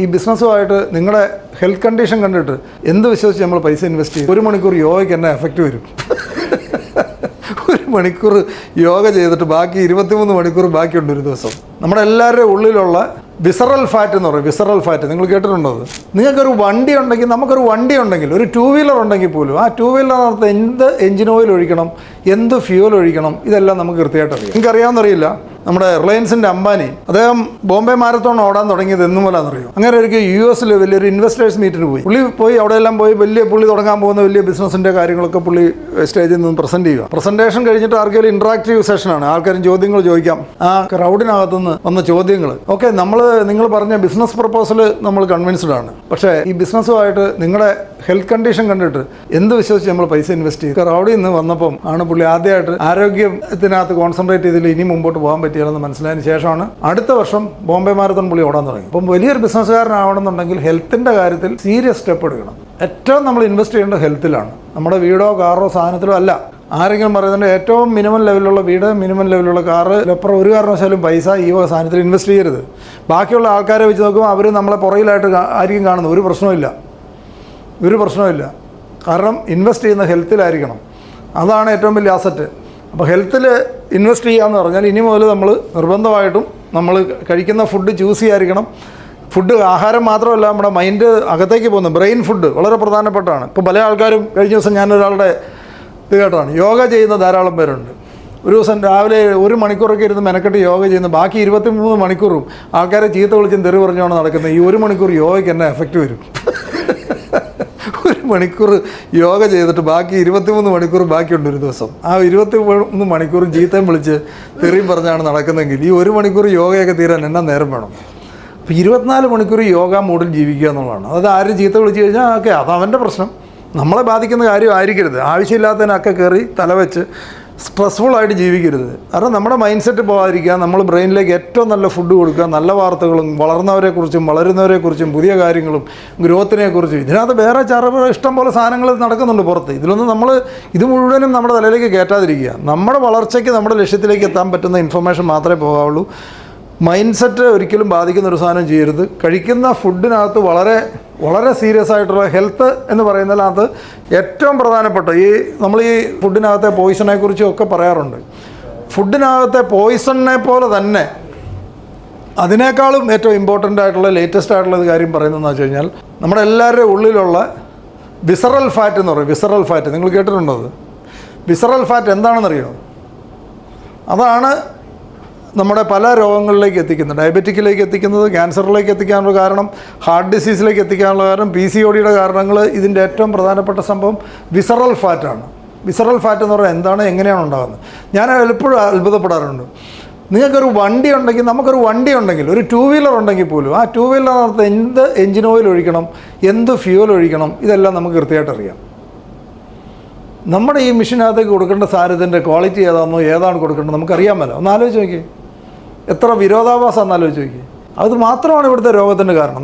ഈ ബിസിനസ്സുമായിട്ട് നിങ്ങളുടെ health condition കണ്ടിട്ട് എന്ത് വിശ്വസിച്ച് നമ്മൾ പൈസ ഇൻവെസ്റ്റ് ചെയ്യും? 1 മണിക്കൂർ യോഗയ്ക്ക് തന്നെ എഫക്റ്റ് വരും. 1 മണിക്കൂർ യോഗ ചെയ്തിട്ട് ബാക്കി 23 മണിക്കൂർ ബാക്കിയുണ്ട് ഒരു ദിവസം. നമ്മുടെ എല്ലാവരുടെയും ഉള്ളിലുള്ള വിസറൽ ഫാറ്റ് എന്ന് പറയും. വിസറൽ ഫാറ്റ് നിങ്ങൾ കേട്ടിട്ടുണ്ടോ? അത് നിങ്ങൾക്കൊരു വണ്ടി ഉണ്ടെങ്കിൽ, നമുക്കൊരു വണ്ടി ഉണ്ടെങ്കിൽ, ഒരു 2 വീലർ ഉണ്ടെങ്കിൽ പോലും ആ 2 വീലറിനകത്ത് എന്ത് എഞ്ചിൻ ഓയിൽ ഒഴിക്കണം, എന്ത് ഫ്യൂൽ ഒഴിക്കണം, ഇതെല്ലാം നമുക്ക് കൃത്യമായിട്ട് അറിയാം. നിങ്ങൾക്കറിയാമെന്നറിയില്ല, നമ്മുടെ റിലയൻസിൻ്റെ അംബാനി അദ്ദേഹം ബോംബെ മാരത്തോൺ ഓടാൻ തുടങ്ങിയത് എന്നു പോലാണെന്നറിയോ? അങ്ങനെ ഒരിക്കൽ US വലിയൊരു ഇൻവെസ്റ്റേഴ്സ് മീറ്റിന് പോയി അവിടെയെല്ലാം പോയി പുള്ളി തുടങ്ങാൻ പോകുന്ന വലിയ ബിസിനസ്സിൻ്റെ കാര്യങ്ങളൊക്കെ പുള്ളി സ്റ്റേജിൽ നിന്ന് പ്രസൻറ്റ് ചെയ്യുക. പ്രസൻറ്റേഷൻ കഴിഞ്ഞിട്ട് ആർക്കെങ്കിലും ഇൻട്രാക്റ്റീവ് സെഷനാണ്, ആൾക്കാരും ചോദ്യങ്ങൾ ചോദിക്കാം. ആ ക്രൗഡിനകത്തുനിന്ന് വന്ന ചോദ്യങ്ങൾ, ഓക്കെ നിങ്ങൾ പറഞ്ഞ ബിസിനസ് പ്രപ്പോസൽ നമ്മൾ കൺവിൻസ്ഡ് ആണ്, പക്ഷേ ഈ ബിസിനസ്സുമായിട്ട് നിങ്ങളുടെ ഹെൽത്ത് കണ്ടീഷൻ കണ്ടിട്ട് എന്ത് വിശ്വസിച്ച് നമ്മൾ പൈസ ഇൻവെസ്റ്റ് ചെയ്യും? ക്രൗഡിൽ നിന്ന് വന്നപ്പം ആണ് പുള്ളി ആദ്യമായിട്ട് ആരോഗ്യത്തിനകത്ത് കോൺസെൻട്രേറ്റ് ചെയ്തില്ല, ഇനി മുമ്പോട്ട് പോകാൻ പറ്റിയാലെന്ന് മനസ്സിലായതിന് ശേഷമാണ് അടുത്ത വർഷം ബോംബെ മാരത്തോൺ പുള്ളി ഓടാൻ തുടങ്ങി. അപ്പം വലിയൊരു ബിസിനസ്സുകാരനാവണമെന്നുണ്ടെങ്കിൽ ഹെൽത്തിൻ്റെ കാര്യത്തിൽ സീരിയസ് സ്റ്റെപ്പ് എടുക്കണം. ഏറ്റവും നമ്മൾ ഇൻവെസ്റ്റ് ചെയ്യേണ്ടത് ഹെൽത്തിലാണ്, നമ്മുടെ വീടോ കാറോ സാധനത്തിലോ അല്ല. ആരെങ്കിലും പറയുന്നുണ്ട് ഏറ്റവും മിനിമം ലെവലിലുള്ള വീട്, മിനിമം ലെവലിലുള്ള കാറ്, അപ്പുറം ഒരു കാരണവശാലും പൈസ ഈ സാധനത്തിൽ ഇൻവെസ്റ്റ് ചെയ്യരുത്. ബാക്കിയുള്ള ആൾക്കാരെ വെച്ച് നോക്കുമ്പോൾ അവർ നമ്മളെ പുറകിലായിട്ട് ആയിരിക്കും കാണുന്നത്. ഒരു പ്രശ്നമില്ല. കാരണം ഇൻവെസ്റ്റ് ചെയ്യുന്ന ഹെൽത്തിലായിരിക്കണം. അതാണ് ഏറ്റവും വലിയ അസറ്റ്. അപ്പോൾ ഹെൽത്തിൽ ഇൻവെസ്റ്റ് ചെയ്യാമെന്ന് പറഞ്ഞാൽ ഇനി മുതൽ നമ്മൾ നിർബന്ധമായിട്ടും നമ്മൾ കഴിക്കുന്ന ഫുഡ് ചൂസ് ചെയ്യാതിരിക്കണം. ആഹാരം മാത്രമല്ല, നമ്മുടെ മൈൻഡ് അകത്തേക്ക് പോകുന്നത് ബ്രെയിൻ ഫുഡ് വളരെ പ്രധാനപ്പെട്ടാണ്. ഇപ്പോൾ പല ആൾക്കാരും കഴിഞ്ഞ ദിവസം ഞാനൊരാളുടെ ഇത് കേട്ടാണ്, യോഗ ചെയ്യുന്ന ധാരാളം പേരുണ്ട്. ഒരു ദിവസം രാവിലെ 1 മണിക്കൂറൊക്കെ ഇരുന്ന് മെനക്കെട്ട് യോഗ ചെയ്യുന്ന, ബാക്കി 23 മണിക്കൂറും ആൾക്കാരെ ചീത്ത വിളിച്ചും തെറി പറഞ്ഞുകൊണ്ട് നടക്കുന്നത്. ഈ 1 മണിക്കൂർ യോഗയ്ക്ക് തന്നെ എഫക്റ്റ് വരും. 1 മണിക്കൂർ യോഗ ചെയ്തിട്ട് ബാക്കി 23 മണിക്കൂർ ബാക്കിയുണ്ട് ഒരു ദിവസം. ആ 23 മണിക്കൂറും ചീത്തയും വിളിച്ച് തെറിയും പറഞ്ഞാണ് നടക്കുന്നതെങ്കിൽ ഈ 1 മണിക്കൂർ യോഗയൊക്കെ തീരാൻ എന്നാ നേരം വേണം? അപ്പോൾ 24 മണിക്കൂർ യോഗ മൂഡിൽ ജീവിക്കുക എന്നുള്ളതാണ്. അതായത് ആരും ചീത്ത വിളിച്ച് കഴിഞ്ഞാൽ ഓക്കെ, അത് അവൻ്റെ പ്രശ്നം, നമ്മളെ ബാധിക്കുന്ന കാര്യം ആയിരിക്കരുത്. ആവശ്യമില്ലാത്തതിനൊക്കെ കയറി തലവെച്ച് സ്ട്രെസ്ഫുള്ളായിട്ട് ജീവിക്കരുത്. കാരണം നമ്മുടെ മൈൻഡ് സെറ്റ് പോകാതിരിക്കുക, നമ്മൾ ബ്രെയിനിലേക്ക് ഏറ്റവും നല്ല ഫുഡ് കൊടുക്കുക, നല്ല വാർത്തകളും വളർന്നവരെക്കുറിച്ചും വളരുന്നവരെക്കുറിച്ചും പുതിയ കാര്യങ്ങളും ഗ്രോത്തിനെക്കുറിച്ചും. ഇതിനകത്ത് വേറെ ഇഷ്ടം പോലെ സാധനങ്ങൾ നടക്കുന്നുണ്ട് പുറത്ത്. ഇതിലൊന്നും ഇത് മുഴുവനും നമ്മുടെ തലയിലേക്ക് കയറ്റാതിരിക്കുക. നമ്മുടെ വളർച്ചയ്ക്ക്, നമ്മുടെ ലക്ഷ്യത്തിലേക്ക് എത്താൻ പറ്റുന്ന ഇൻഫർമേഷൻ മാത്രമേ പോകാവുള്ളൂ. മൈൻഡ് സെറ്റ് ഒരിക്കലും ബാധിക്കുന്ന ഒരു സാധനം ചെയ്യരുത്. കഴിക്കുന്ന ഫുഡിനകത്ത് വളരെ സീരിയസ് ആയിട്ടുള്ള ഹെൽത്ത് എന്ന് പറയുന്നതിനകത്ത് ഏറ്റവും പ്രധാനപ്പെട്ട നമ്മൾ ഈ ഫുഡിനകത്തെ പോയിസണെ കുറിച്ചും ഒക്കെ പറയാറുണ്ട്. ഫുഡിനകത്തെ പോയിസണിനെ പോലെ തന്നെ അതിനേക്കാളും ഏറ്റവും ഇമ്പോർട്ടൻ്റ് ആയിട്ടുള്ള ലേറ്റസ്റ്റ് ആയിട്ടുള്ള കാര്യം പറയുന്നതെന്ന് വെച്ച് കഴിഞ്ഞാൽ നമ്മുടെ എല്ലാവരുടെയും ഉള്ളിലുള്ള വിസറൽ ഫാറ്റ് എന്ന് പറയും. വിസറൽ ഫാറ്റ് നിങ്ങൾ കേട്ടിട്ടുണ്ടോ? അത് വിസറൽ ഫാറ്റ് എന്താണെന്നറിയോ? അതാണ് നമ്മുടെ പല രോഗങ്ങളിലേക്ക് എത്തിക്കുന്നത്. ഡയബറ്റിക്കിലേക്ക് എത്തിക്കുന്നത്, ക്യാൻസറിലേക്ക് എത്തിക്കാനുള്ള കാരണം, ഹാർട്ട് ഡിസീസിലേക്ക് എത്തിക്കാനുള്ള കാരണം, PCODയുടെ കാരണങ്ങൾ. ഇതിൻ്റെ ഏറ്റവും പ്രധാനപ്പെട്ട സംഭവം വിസറൽ ഫാറ്റാണ്. വിസറൽ ഫാറ്റ് എന്ന് പറഞ്ഞാൽ എന്താണ്, എങ്ങനെയാണ് ഉണ്ടാകുന്നത്? ഞാൻ എപ്പോഴും അത്ഭുതപ്പെടാറുണ്ട്. നിങ്ങൾക്കൊരു വണ്ടി ഉണ്ടെങ്കിൽ, നമുക്കൊരു വണ്ടി ഉണ്ടെങ്കിൽ, ഒരു 2 വീലർ ഉണ്ടെങ്കിൽ പോലും ആ 2 വീലറിനകത്ത് എന്ത് എഞ്ചിൻ ഓയിൽ ഒഴിക്കണം, എന്ത് ഫ്യൂൽ ഒഴിക്കണം, ഇതെല്ലാം നമുക്ക് കൃത്യമായിട്ട് അറിയാം. നമ്മുടെ ഈ മെഷീനകത്തേക്ക് കൊടുക്കേണ്ട സാധനത്തിൻ്റെ ക്വാളിറ്റി ഏതാണ് കൊടുക്കേണ്ടത് നമുക്കറിയാമല്ലോ. ഒന്ന് ആലോചിച്ച് നോക്കി, എത്ര വിരോധാഭാസമാണെന്ന് ആലോചിച്ച് നോക്കി. അത് മാത്രമാണ് ഇവിടുത്തെ രോഗത്തിൻ്റെ കാരണം.